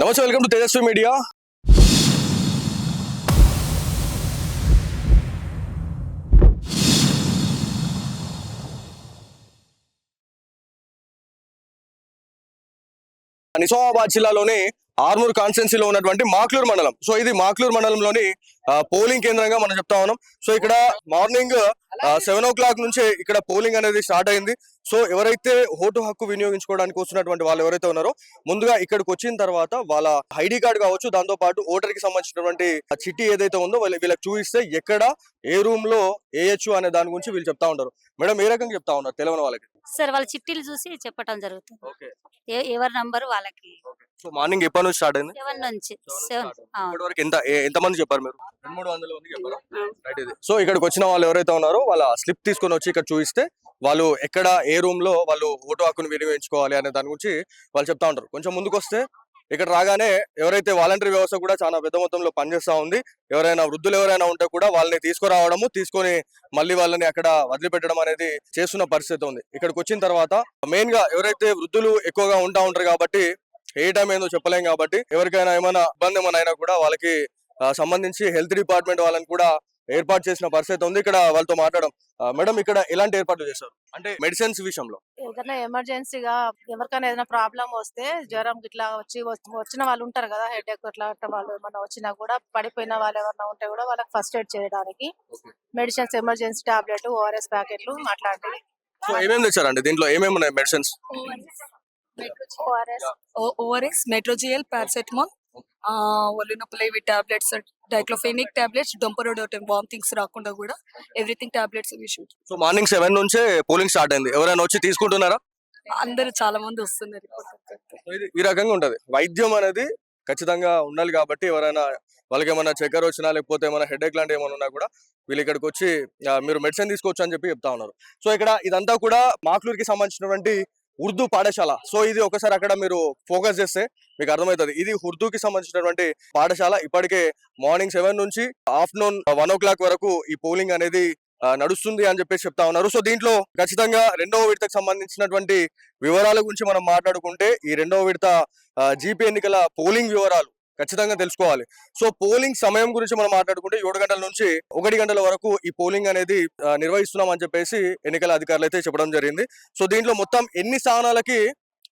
నమస్తే, welcome to Tejaswi media. Nizamabad జిల్లాలోని ఆర్మూర్ కాన్స్టిట్యున్సీలో ఉన్నటువంటి మాక్లూర్ మండలం. సో ఇది మాక్లూర్ మండలంలోని పోలింగ్ కేంద్రంగా మనం చెప్తా ఉన్నాం. సో ఇక్కడ మార్నింగ్ 7 o'clock నుంచే ఇక్కడ పోలింగ్ అనేది స్టార్ట్ అయింది. సో ఎవరైతే ఓటు హక్కు వినియోగించుకోవడానికి వస్తున్నటువంటి వాళ్ళు ఎవరైతే ఉన్నారో ముందుగా ఇక్కడికి వచ్చిన తర్వాత వాళ్ళ ఐడి కార్డు కావచ్చు, దాంతో పాటు ఓటర్ కి సంబంధించినటువంటి చిట్టి ఏదైతే ఉందో వీళ్ళకి చూపిస్తే ఎక్కడ ఏ రూమ్ లో వేయచ్చు అనే దాని గురించి వీళ్ళు చెప్తా ఉంటారు. మేడం, ఏ రకంగా చెప్తా ఉన్నారు తెలియని వాళ్ళకి? సార్ వాళ్ళ చిట్టీలు చూసి చెప్పటం జరుగుతుంది. ఎవరి నంబర్ వాళ్ళకి. సో మార్నింగ్ ఎప్పటి నుంచి స్టార్ట్ అయింది? 7 నుంచి 7. ఇప్పటి వరకు ఎంత మంది చెప్పారు మీరు? 300 మంది చెప్పారు. రైట్. ఇది సో ఇక్కడికి వచ్చిన వాళ్ళు ఎవరైతే ఉన్నారో వాళ్ళ స్లిప్ తీసుకొని వచ్చి ఇక్కడ చూపిస్తే వాళ్ళు ఎక్కడ ఏ రూమ్ లో వాళ్ళు ఓటు హక్కును వినియోగించుకోవాలి అనే దాని గురించి వాళ్ళు చెప్తా ఉంటారు. కొంచెం ముందుకు వస్తే ఇక్కడ రాగానే ఎవరైతే వాలంటరీ వ్యవస్థ కూడా చాలా పెద్ద మొత్తంలో పనిచేస్తా ఉంది. ఎవరైనా వృద్ధులు ఎవరైనా ఉంటే కూడా వాళ్ళని తీసుకురావడము, తీసుకొని మళ్ళీ వాళ్ళని అక్కడ వదిలిపెట్టడం అనేది చేస్తున్న పరిస్థితి ఉంది. ఇక్కడికి వచ్చిన తర్వాత మెయిన్ గా ఎవరైతే వృద్ధులు ఎక్కువగా ఉంటా ఉంటారు కాబట్టి ఏ టైం ఏందో చెప్పలేం కాబట్టి ఎవరికైనా ఏమైనా ఇబ్బంది ఏమైనా అయినా కూడా వాళ్ళకి సంబంధించి హెల్త్ డిపార్ట్మెంట్ వాళ్ళని కూడా ఏర్పాటు చేసిన పరిస్థితి ఉంది. ఇక్కడ వాళ్ళతో మాట్లాడడం. మేడం, ఇక్కడ ఎలాంటి ఏర్పాట్లు చేశారు అంటే మెడిసిన్స్ విషయంలో? ఏదైనా ఎమర్జెన్సీగా ఎవరికైనా ఏదైనా ప్రాబ్లం వస్తే, జ్వరం ఇట్లా వచ్చిన వాళ్ళు ఉంటారు కదా, హెడ్ ఎక్ ఇట్లా వాళ్ళు ఏమన్నా వచ్చినా కూడా, పడిపోయిన వాళ్ళు ఎవరైనా ఉంటే కూడా వాళ్ళకి ఫస్ట్ ఎయిడ్ చేయడానికి మెడిసిన్స్, ఎమర్జెన్సీ టాబ్లెట్, ORS ప్యాకెట్లు అట్లాంటివి. సో ఏమేమి తెచ్చారండి దీంట్లో? ఏమేమి ఉన్నాయి మెడిసిన్స్? ORS, మెట్రోజియల్, పారాసెటమాల్, ఒళ్ళు నొప్పులు ఇవి టాబ్లెట్స్, డైక్లోఫెనిక్ టాబ్లెట్స్, డొంపరోడోటం వామిటింగ్స్ రాకుండా కూడా everything tablets issue. So morning 7 నుంచే పోలింగ్ స్టార్ట్ అయింది. ఎవరైనా వచ్చి తీసుకుంటున్నారా? అందరూ చాలా మంది వస్తున్నారు. ఇది ఈ రకంగా ఉంటది. వైద్యం అనేది ఖచ్చితంగా ఉండాలి కాబట్టి ఎవరైనా వాళ్ళకి ఏమైనా చక్కెర వచ్చినా లేకపోతే ఏమైనా హెడేక్ లాంటి ఏమైనా ఉన్నా కూడా వీళ్ళు ఇక్కడికి వచ్చి మీరు మెడిసిన్ తీసుకోవచ్చు అని చెప్పి చెప్తా ఉన్నారు. సో ఇక్కడ ఇదంతా కూడా మాక్లూరుకి సంబంధించినటువంటి ఉర్దూ పాఠశాల. సో ఇది ఒకసారి అక్కడ మీరు ఫోకస్ చేస్తే మీకు అర్థమవుతుంది. ఇది ఉర్దూకి సంబంధించినటువంటి పాఠశాల. ఇప్పటికే మార్నింగ్ 7 నుంచి ఆఫ్టర్నూన్ 1 o'clock వరకు ఈ పోలింగ్ అనేది నడుస్తుంది అని చెప్పేసి చెప్తా ఉన్నారు. సో దీంట్లో ఖచ్చితంగా రెండవ విడతకు సంబంధించినటువంటి వివరాల గురించి మనం మాట్లాడుకుంటే ఈ రెండవ విడత జీపీ ఎన్నికల పోలింగ్ వివరాలు ఖచ్చితంగా తెలుసుకోవాలి. సో పోలింగ్ సమయం గురించి మనం మాట్లాడుకుంటే 7 గంటల నుంచి 1 గంటల వరకు ఈ పోలింగ్ అనేది నిర్వహిస్తున్నాం అని చెప్పేసి ఎన్నికల అధికారులు అయితే చెప్పడం జరిగింది. సో దీంట్లో మొత్తం ఎన్ని స్థానాలకి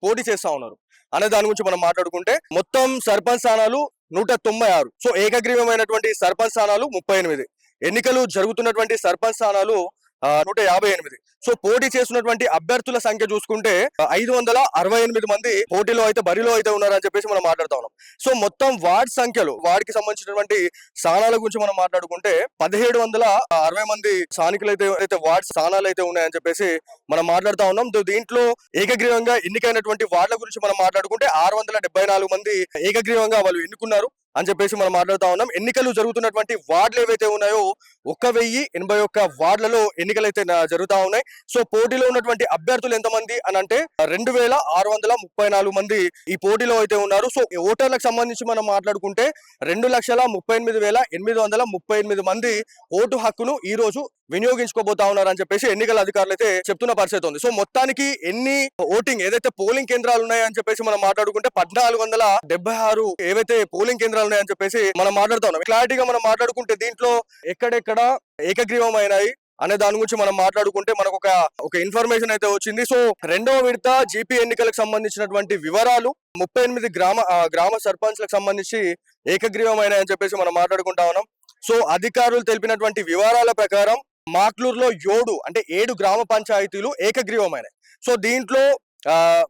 పోటీ చేస్తా ఉన్నారు అనే దాని గురించి మనం మాట్లాడుకుంటే మొత్తం సర్పంచ్ స్థానాలు 196. సో ఏకగ్రీవమైనటువంటి సర్పంచ్ స్థానాలు 38. ఎన్నికలు జరుగుతున్నటువంటి సర్పంచ్ స్థానాలు 158. సో పోటీ చేస్తున్నటువంటి అభ్యర్థుల సంఖ్య చూసుకుంటే 568 మంది పోటీలో అయితే బరిలో అయితే ఉన్నారని చెప్పేసి మనం మాట్లాడుతా ఉన్నాం. సో మొత్తం వార్డ్ సంఖ్యలు, వార్డుకి సంబంధించినటువంటి స్థానాల గురించి మనం మాట్లాడుకుంటే 1760 మంది స్థానికులు అయితే వార్డ్ స్థానాలు అయితే ఉన్నాయని చెప్పేసి మనం మాట్లాడుతా ఉన్నాం. దీంట్లో ఏకగ్రీవంగా ఎన్నికైనటువంటి వార్డుల గురించి మనం మాట్లాడుకుంటే 674 మంది ఏకగ్రీవంగా వాళ్ళు ఎన్నుకున్నారు అని చెప్పేసి మనం మాట్లాడుతా ఉన్నాం. ఎన్నికలు జరుగుతున్నటువంటి వార్డులు ఏవైతే ఉన్నాయో 1081 వార్డులలో ఎన్నికలు అయితే జరుగుతా ఉన్నాయి. సో పోటీలో ఉన్నటువంటి అభ్యర్థులు ఎంతమంది అని అంటే 2634 మంది ఈ పోటీలో అయితే ఉన్నారు. సో ఓటర్లకు సంబంధించి మనం మాట్లాడుకుంటే 2,38,838 మంది ఓటు హక్కును ఈ రోజు వినియోగించుకోబోతా ఉన్నారు అని చెప్పేసి ఎన్నికల అధికారులు అయితే చెప్తున్న పరిస్థితి ఉంది. సో మొత్తానికి ఎన్ని ఓటింగ్ ఏదైతే పోలింగ్ కేంద్రాలు ఉన్నాయని చెప్పేసి మనం మాట్లాడుకుంటే 1476 ఏవైతే పోలింగ్ కేంద్రాలు ఉన్నాయని చెప్పేసి మనం మాట్లాడుతా ఉన్నాం. క్లారిటీగా మనం మాట్లాడుకుంటే దీంట్లో ఎక్కడెక్కడ ఏకగ్రీవమైనాయి అనే దాని గురించి మనం మాట్లాడుకుంటే మనకు ఒక ఇన్ఫర్మేషన్ అయితే వచ్చింది. సో రెండవ విడత జీపీ ఎన్నికలకు సంబంధించినటువంటి వివరాలు 38 గ్రామ సర్పంచ్లకు సంబంధించి ఏకగ్రీవమైనాయి అని చెప్పేసి మనం మాట్లాడుకుంటా ఉన్నాం. సో అధికారులు తెలిపినటువంటి వివరాల ప్రకారం మాక్లూరులో 7 గ్రామ పంచాయతీలు ఏకగ్రీవమైనాయి. సో దీంట్లో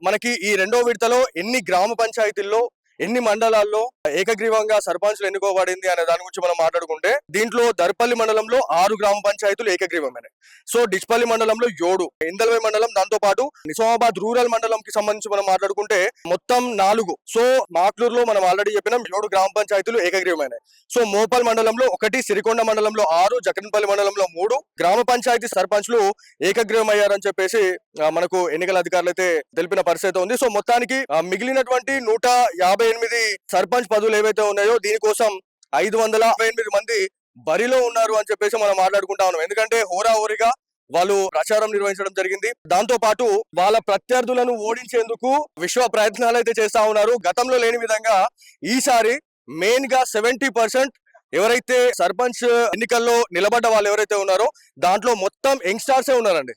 మనకి ఈ రెండో విడతలో ఎన్ని గ్రామ పంచాయతీల్లో ఎన్ని మండలాల్లో ఏకగ్రీవంగా సర్పంచ్లు ఎన్నుకోబడింది అనే దాని గురించి మనం మాట్లాడుకుంటే దీంట్లో దర్పల్లి మండలంలో 6 గ్రామ పంచాయతీలు ఏకగ్రీవమైనాయి. సో డిచ్పల్లి మండలంలో 7, ఇందల్వై మండలం, దాంతో పాటు నిజామాబాద్ రూరల్ మండలం కి సంబంధించి మనం మాట్లాడుకుంటే మొత్తం 4. సో మాక్లూరులో మనం ఆల్రెడీ చెప్పినాం 7 గ్రామ పంచాయతీలు ఏకగ్రీవమైనాయి. సో మోపల్ మండలంలో 1, సిరికొండ మండలంలో 6, జగన్పల్లి మండలంలో 3 గ్రామ పంచాయతీ సర్పంచ్లు ఏకగ్రీవమయ్యారని చెప్పేసి మనకు ఎన్నికల అధికారులు అయితే తెలిపిన పరిస్థితి ఉంది. సో మొత్తానికి మిగిలినటువంటి 158 సర్పంచ్ పదవులు ఏవైతే ఉన్నాయో దీనికోసం 558 మంది బరిలో ఉన్నారు అని చెప్పేసి మనం మాట్లాడుకుంటా ఉన్నాం. ఎందుకంటే హోరాహోరీగా వాళ్ళు ప్రచారం నిర్వహించడం జరిగింది. దాంతో పాటు వాళ్ళ ప్రత్యర్థులను ఓడించేందుకు విశ్వ ప్రయత్నాలు అయితే చేస్తా ఉన్నారు. గతంలో లేని విధంగా ఈసారి మెయిన్ గా 70% ఎవరైతే సర్పంచ్ ఎన్నికల్లో నిలబడ్డ వాళ్ళు ఎవరైతే ఉన్నారో దాంట్లో మొత్తం యంగ్స్టార్సే ఉన్నారండి.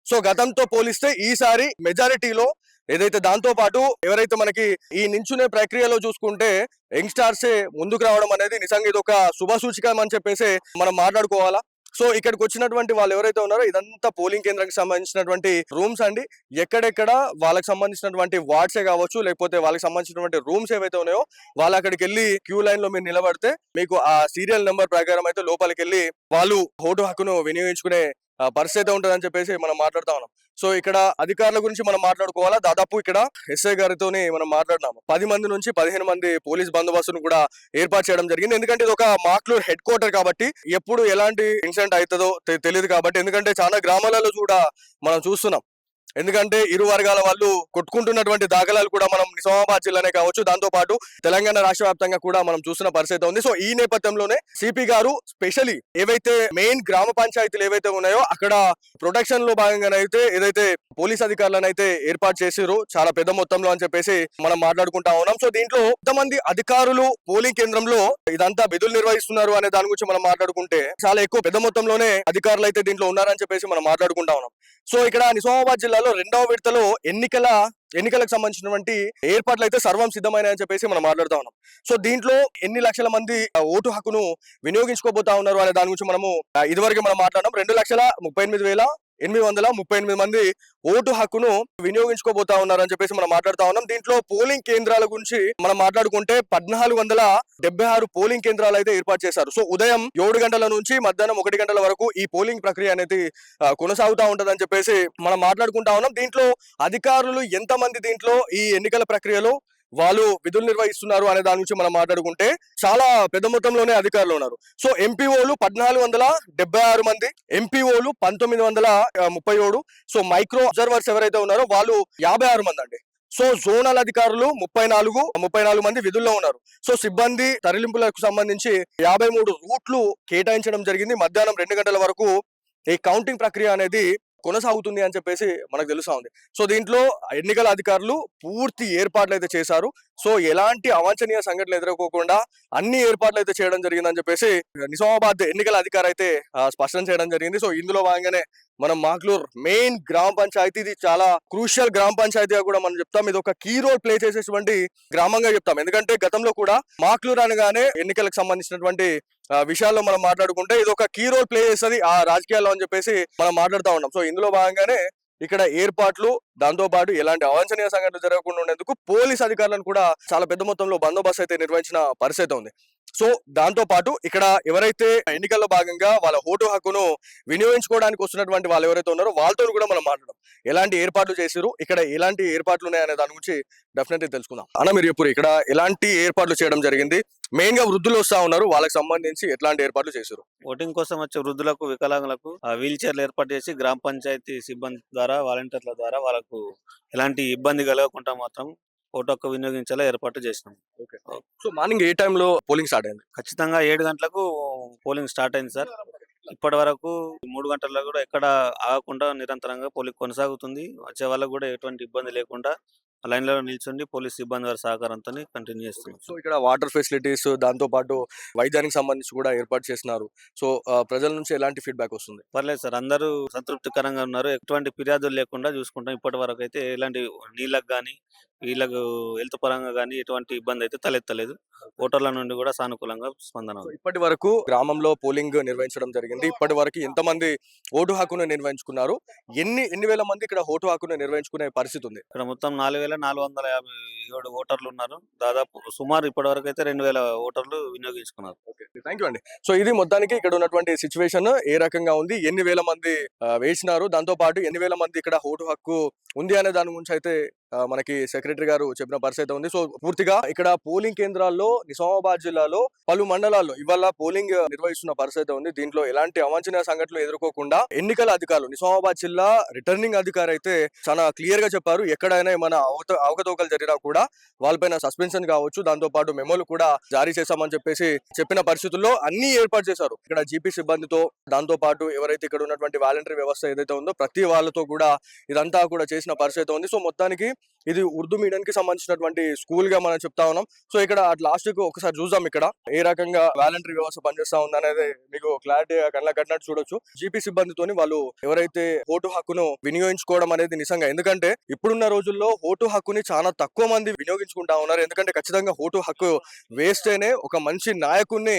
సో గతంతో పోలిస్తే ఈసారి మెజారిటీలో ఏదైతే దాంతో పాటు ఎవరైతే మనకి ఈ నించునే ప్రక్రియలో చూసుకుంటే యంగ్స్టార్సే ముందుకు రావడం అనేది నిజంగా ఇది ఒక శుభ సూచికం అని చెప్పేసి మనం మాట్లాడుకోవాలా. సో ఇక్కడికి వచ్చినటువంటి వాళ్ళు ఎవరైతే ఉన్నారో ఇదంతా పోలింగ్ కేంద్రానికి సంబంధించినటువంటి రూమ్స్ అండి. ఎక్కడెక్కడ వాళ్ళకి సంబంధించినటువంటి వార్డ్సే కావచ్చు, లేకపోతే వాళ్ళకి సంబంధించినటువంటి రూమ్స్ ఏవైతే ఉన్నాయో వాళ్ళు అక్కడికి వెళ్ళి క్యూ లైన్ లో మీరు నిలబడితే మీకు ఆ సీరియల్ నెంబర్ ప్రకారం అయితే లోపలికి వెళ్ళి వాళ్ళు ఓటు హక్కును వినియోగించుకునే పరిస్థితి ఉంటుందని చెప్పేసి మనం మాట్లాడుతా ఉన్నాం. సో ఇక్కడ అధికారుల గురించి మనం మాట్లాడుకోవాలా. దాదాపు ఇక్కడ ఎస్ఐ గారితోని మనం మాట్లాడినాము. 10 మంది నుంచి 15 మంది పోలీస్ బందోబస్తును కూడా ఏర్పాటు చేయడం జరిగింది. ఎందుకంటే ఇది ఒక మాక్లూర్ హెడ్ క్వార్టర్ కాబట్టి ఎప్పుడు ఎలాంటి ఇన్సిడెంట్ అవుతుందో తెలియదు కాబట్టి. ఎందుకంటే చాలా గ్రామాలలో కూడా మనం చూస్తున్నాం. ఎందుకంటే ఇరు వర్గాల వాళ్ళు కొట్టుకుంటున్నటువంటి దాఖలాలు కూడా మనం నిజామాబాద్ జిల్లానే కావచ్చు, దాంతో పాటు తెలంగాణ రాష్ట్ర వ్యాప్తంగా కూడా మనం చూస్తున్న పరిస్థితి ఉంది. సో ఈ నేపథ్యంలోనే సిపి గారు స్పెషల్లీ ఏవైతే మెయిన్ గ్రామ పంచాయతీలు ఏవైతే ఉన్నాయో అక్కడ ప్రొటెక్షన్ లో భాగంగానైతే ఏదైతే పోలీస్ అధికారులను అయితే ఏర్పాటు చేసారో చాలా పెద్ద మొత్తంలో అని చెప్పేసి మనం మాట్లాడుకుంటా ఉన్నాం. సో దీంట్లో ఎంతమంది అధికారులు పోలింగ్ కేంద్రంలో ఇదంతా విధులు నిర్వహిస్తున్నారు అనే దాని గురించి మనం మాట్లాడుకుంటే చాలా ఎక్కువ పెద్ద మొత్తంలోనే అధికారులు అయితే దీంట్లో ఉన్నారని చెప్పేసి మనం మాట్లాడుకుంటా ఉన్నాం. సో ఇక్కడ నిజామాబాద్ జిల్లాలో 2వ విడతలో ఎన్నికలకు సంబంధించినటువంటి ఏర్పాట్లు అయితే సర్వం సిద్ధమైనాయని చెప్పేసి మనం మాట్లాడుతా ఉన్నాం. సో దీంట్లో ఎన్ని లక్షల మంది ఓటు హక్కును వినియోగించుకోబోతా ఉన్నారు అనే దాని గురించి మనము ఇదివరకు మనం మాట్లాడడం. 2,38,838 మంది ఓటు హక్కును వినియోగించుకోబోతా ఉన్నారని చెప్పేసి మనం మాట్లాడుతా ఉన్నాం. దీంట్లో పోలింగ్ కేంద్రాల గురించి మనం మాట్లాడుకుంటే 1476 పోలింగ్ కేంద్రాలు అయితే ఏర్పాటు చేశారు. సో ఉదయం 7 గంటల నుంచి మధ్యాహ్నం 1 గంటల వరకు ఈ పోలింగ్ ప్రక్రియ అనేది కొనసాగుతా ఉంటదని చెప్పేసి మనం మాట్లాడుకుంటా ఉన్నాం. దీంట్లో అధికారులు ఎంతమంది దీంట్లో ఈ ఎన్నికల ప్రక్రియలో వాళ్ళు విధులు నిర్వహిస్తున్నారు అనే దాని గురించి మనం మాట్లాడుకుంటే చాలా పెద్ద మొత్తంలోనే అధికారులు ఉన్నారు. సో ఎంపీఓలు 1476 మంది, ఎంపీఓలు 1937. సో మైక్రో అబ్జర్వర్స్ ఎవరైతే ఉన్నారో వాళ్ళు 56 మంది అండి. సో జోనల్ అధికారులు 34 మంది విధుల్లో ఉన్నారు. సో సిబ్బంది తరలింపులకు సంబంధించి 53 రూట్లు కేటాయించడం జరిగింది. మధ్యాహ్నం 2 గంటల వరకు ఈ కౌంటింగ్ ప్రక్రియ అనేది కొనసాగుతుంది అని చెప్పేసి మనకు తెలుస్తా ఉంది. సో దీంట్లో ఎన్నికల అధికారులు పూర్తి ఏర్పాట్లు అయితే చేశారు. సో ఎలాంటి అవాంఛనీయ సంఘటనలు ఎదుర్కోకుండా అన్ని ఏర్పాట్లు అయితే చేయడం జరిగిందని చెప్పేసి నిజామాబాద్ ఎన్నికల అధికారి అయితే స్పష్టం చేయడం జరిగింది. సో ఇందులో భాగంగానే మనం మాక్లూర్ మెయిన్ గ్రామ పంచాయతీ, ఇది చాలా క్రూషియల్ గ్రామ పంచాయతీగా కూడా మనం చెప్తాం. ఇది ఒక కీ రోల్ ప్లే చేసేటువంటి గ్రామంగా చెప్తాం. ఎందుకంటే గతంలో కూడా మాక్లూర్ అనగానే ఎన్నికలకు సంబంధించినటువంటి విషయాల్లో మనం మాట్లాడుకుంటే ఇది ఒక కీ రోల్ ప్లే చేస్తుంది ఆ రాజకీయాల్లో అని చెప్పేసి మనం మాట్లాడుతూ ఉన్నాం. సో ఇందులో భాగంగానే ఇక్కడ ఏర్పాట్లు, దాంతో పాటు ఎలాంటి అవాంఛనీయ సంఘటనలు జరగకుండా ఉండేందుకు పోలీస్ అధికారులను కూడా చాలా పెద్ద మొత్తంలో బందోబస్తు అయితే నిర్వహించిన పరిస్థితి ఉంది. సో దాంతో పాటు ఇక్కడ ఎవరైతే ఎన్నికల్లో భాగంగా వాళ్ళ ఓటు హక్కును వినియోగించుకోవడానికి వస్తున్నటువంటి వాళ్ళు ఎవరైతే ఉన్నారో వాళ్ళతో కూడా మనం మాట్లాడడం, ఎలాంటి ఏర్పాట్లు చేశారు, ఇక్కడ ఎలాంటి ఏర్పాట్లు ఉన్నాయనే దాని గురించి డెఫినెట్లీ తెలుసుకుందాం. అన్న మీరు ఎప్పుడు ఇక్కడ ఎలాంటి ఏర్పాట్లు చేయడం జరిగింది, మెయిన్ గా వృద్ధులు వస్తా ఉన్నారు, వాళ్ళకి సంబంధించి ఎట్లాంటి ఏర్పాట్లు చేశారు? ఓటింగ్ కోసం వచ్చే వృద్ధులకు, వికలాంగులకు వీల్ చైర్లు ఏర్పాటు చేసి గ్రామ పంచాయతీ సిబ్బంది ద్వారా, వాలంటీర్ల ద్వారా వాళ్ళకు ఎలాంటి ఇబ్బంది కలగకుండా మాత్రం ఓటు హక్కు వినియోగించేలా ఏర్పాటు చేసినాం. సో మార్నింగ్ ఏ టైంలో పోలింగ్ స్టార్ట్ అయింది? ఖచ్చితంగా 7 గంటలకు పోలింగ్ స్టార్ట్ అయింది సార్. ఇప్పటి వరకు 3 గంటల్లో కూడా ఎక్కడ ఆగకుండా నిరంతరంగా పోలింగ్ కొనసాగుతుంది. వచ్చే వాళ్ళకు కూడా ఎటువంటి ఇబ్బంది లేకుండా లైన్ లో నిల్చుండి పోలీస్ సిబ్బంది వారి సహకారంతో కంటిన్యూ చేస్తున్నాం. సో ఇక్కడ వాటర్ ఫెసిలిటీస్, దాంతో పాటు వైద్యానికి సంబంధించి కూడా ఏర్పాటు చేస్తున్నారు. సో ప్రజల నుంచి ఎలాంటి ఫీడ్బ్యాక్ వస్తుంది? పర్లేదు సార్, అందరూ సంతృప్తికరంగా ఉన్నారు. ఎటువంటి ఫిర్యాదులు లేకుండా చూసుకుంటాం. ఇప్పటి వరకు అయితే ఎలాంటి నీళ్ళకు కానీ వీళ్ళకు హెల్త్ పరంగా కానీ ఎటువంటి ఇబ్బంది అయితే తలెత్తలేదు. ఓటర్ల నుండి కూడా సానుకూలంగా స్పందన ఉంది. ఇప్పటి వరకు గ్రామంలో పోలింగ్ నిర్వహించడం జరిగింది. ఇప్పటి వరకు ఎంతమంది ఓటు హక్కును నిర్వహించుకున్నారు, ఎన్ని వేల మంది ఇక్కడ ఓటు హక్కును నిర్వహించుకునే పరిస్థితి ఉంది? ఇక్కడ మొత్తం 4,457 ఓటర్లు ఉన్నారు. దాదాపు సుమారు ఇప్పటి వరకు అయితే 2,000 ఓటర్లు వినియోగించుకున్నారు. థ్యాంక్ యూ అండి. సో ఇది మొత్తానికి ఇక్కడ ఉన్నటువంటి సిచ్యువేషన్ ఏ రకంగా ఉంది, ఎన్ని వేల మంది వేసినారు, దాంతో పాటు ఎన్ని వేల మంది ఇక్కడ ఓటు హక్కు ఉంది అనే దాని గురించి అయితే మనకి సెక్రటరీ గారు చెప్పిన పరిస్థితి ఉంది. సో పూర్తిగా ఇక్కడ పోలింగ్ కేంద్రాల్లో నిజామాబాద్ జిల్లాలో పలు మండలాల్లో ఇవాళ పోలింగ్ నిర్వహిస్తున్న పరిస్థితి ఉంది. దీంట్లో ఎలాంటి అవాంఛనీయ సంఘటనలు ఎదుర్కోకుండా ఎన్నికల అధికారులు, నిజామాబాద్ జిల్లా రిటర్నింగ్ అధికారి అయితే చాలా క్లియర్ గా చెప్పారు, ఎక్కడైనా ఏమైనా అవకతవకలు జరిగినా కూడా వాళ్ళపైన సస్పెన్షన్ కావచ్చు, దాంతో పాటు మెమోలు కూడా జారీ చేశామని చెప్పేసి చెప్పిన పరిస్థితుల్లో అన్ని ఏర్పాటు చేశారు. ఇక్కడ జీపీ సిబ్బందితో, దాంతో పాటు ఎవరైతే ఇక్కడ ఉన్నటువంటి వాలంటరీ వ్యవస్థ ఏదైతే ఉందో ప్రతి వాళ్ళతో కూడా ఇదంతా కూడా చేసిన పరిస్థితి ఉంది. సో మొత్తానికి ఇది ఉర్దూ మీడియం కి సంబంధించినటువంటి స్కూల్ గా మనం చెప్తా ఉన్నాం. సో ఇక్కడ లాస్ట్ కు ఒకసారి చూద్దాం ఇక్కడ ఏ రకంగా వాలంటరీ వ్యవస్థ పనిచేస్తా ఉంది అనేది మీకు క్లారిటీగా కళ్ళ కట్టినట్టు చూడొచ్చు. జీపీ సిబ్బందితోని వాళ్ళు ఎవరైతే ఓటు హక్కును వినియోగించుకోవడం అనేది నిజంగా, ఎందుకంటే ఇప్పుడున్న రోజుల్లో ఓటు హక్కుని చాలా తక్కువ మంది వినియోగించుకుంటా ఉన్నారు. ఎందుకంటే ఖచ్చితంగా ఓటు హక్కు వేస్తేనే ఒక మంచి నాయకుడిని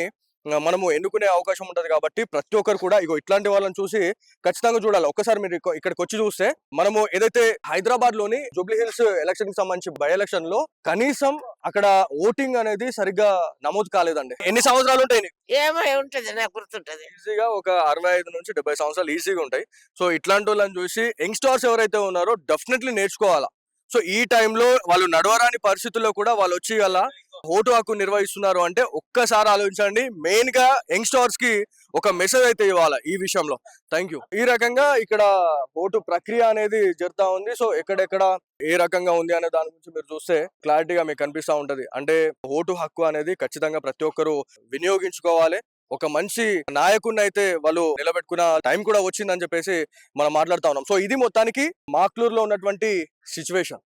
మనము ఎన్నుకునే అవకాశం ఉంటది. కాబట్టి ప్రతి ఒక్కరు కూడా ఇగో ఇట్లాంటి వాళ్ళని చూసి ఖచ్చితంగా చూడాలి. ఒక్కసారి మీరు ఇక్కడికి వచ్చి చూస్తే మనము ఏదైతే హైదరాబాద్ లోని జూబ్లీ హిల్స్ ఎలక్షన్ కి సంబంధించి బై ఎలక్షన్ లో కనీసం అక్కడ ఓటింగ్ అనేది సరిగ్గా నమోదు కాలేదండి. ఎన్ని సంవత్సరాలు ఉంటాయి నీకు? ఏమో ఉంటది, నాకు గుర్తుంటది. ఈజీగా ఒక 65 నుంచి 70 సంవత్సరాలు ఈజీగా ఉంటాయి. సో ఇట్లాంటి వాళ్ళని చూసి యంగ్స్టర్స్ ఎవరైతే ఉన్నారో డెఫినెట్లీ నేర్చుకోవాలా. సో ఈ టైంలో వాళ్ళు నడవరాని పరిస్థితుల్లో కూడా వాళ్ళు వచ్చి అలా ఓటు హక్కు నిర్వహిస్తున్నారు అంటే ఒక్కసారి ఆలోచించండి. మెయిన్ గా యంగ్స్టర్స్ కి ఒక మెసేజ్ అయితే ఇవ్వాలి ఈ విషయంలో. Thank you. ఈ రకంగా ఇక్కడ ఓటు ప్రక్రియ అనేది జరుగుతా ఉంది. సో ఎక్కడెక్కడ ఏ రకంగా ఉంది అనే దాని గురించి మీరు చూస్తే క్లారిటీగా మీకు కనిపిస్తా ఉంటది. అంటే ఓటు హక్కు అనేది ఖచ్చితంగా ప్రతి ఒక్కరు వినియోగించుకోవాలి. ఒక మంచి నాయకుడిని అయితే వాళ్ళు నిలబెట్టుకున్న టైం కూడా వచ్చిందని చెప్పేసి మనం మాట్లాడుతా ఉన్నాం. సో ఇది మొత్తానికి మాక్లూరులో ఉన్నటువంటి సిచ్యువేషన్.